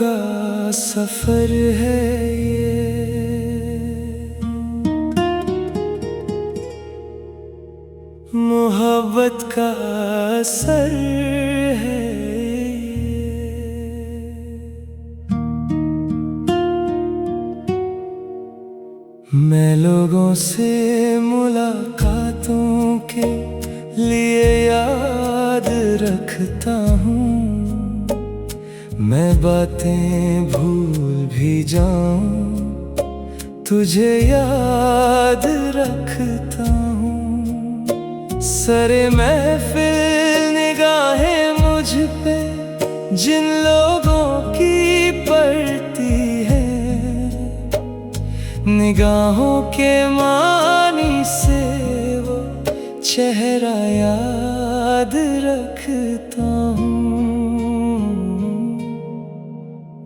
का सफर है ये, मोहब्बत का असर है ये। मैं लोगों से मुलाकातों के लिए याद रखता हूँ, मैं बातें भूल भी जाऊं तुझे याद रखता हूँ। सरे महफिल निगाहें मुझ पे जिन लोगों की पड़ती है, निगाहों के मानी से वो चेहरा याद रखता हूँ।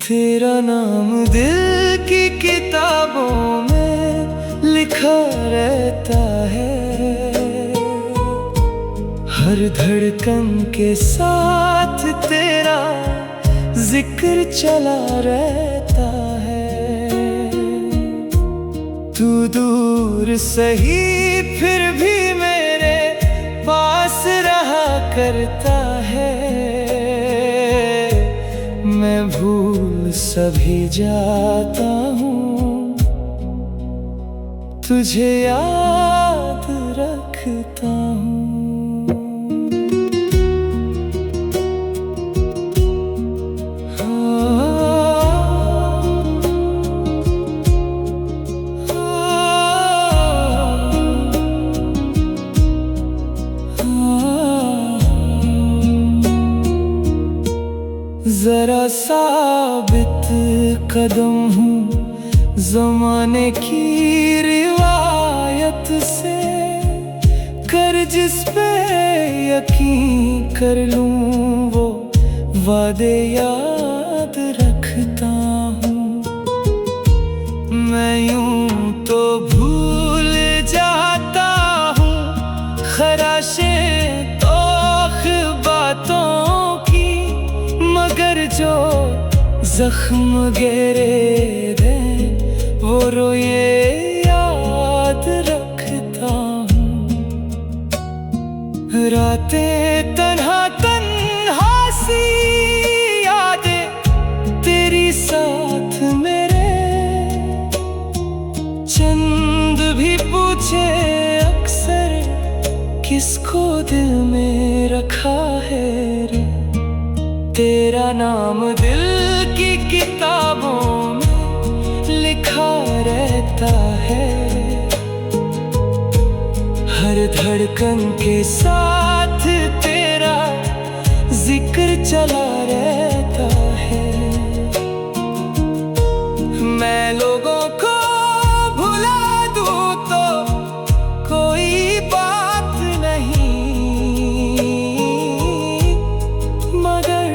तेरा नाम दिल की किताबों में लिखा रहता है, हर धड़कन के साथ तेरा जिक्र चला रहता है। तू दूर सही फिर भी मेरे पास रहा करता है, मैं भूल सभी जाता हूँ तुझे याद रखता हूँ। जरा साबित कदम हूँ ज़माने की रिवायत से, कर जिस पे यकीन कर लूँ वो वादे याद रखता हूँ। मैं यूं तो भूल जाता हूँ खराशें तो बातों की, मगर जो जख्म गहरे दे वो रोए याद रखता हूँ। रातें तन्हा तन्हा सी यादें तेरी साथ मेरे, चंद भी पूछे अक्सर किसको दिल में रखा है रे। तेरा नाम दिल की किताबों में लिखा रहता है, हर धड़कन के साथ तेरा जिक्र चला रहता है। मैं लोगों को भुला दूँ तो कोई बात नहीं, मगर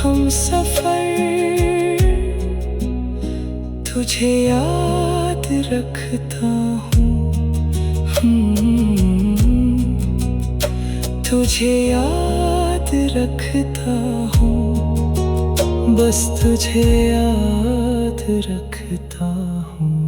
हम सफर तुझे याद रखता हूँ, तुझे याद रखता हूँ, बस तुझे याद रखता हूँ।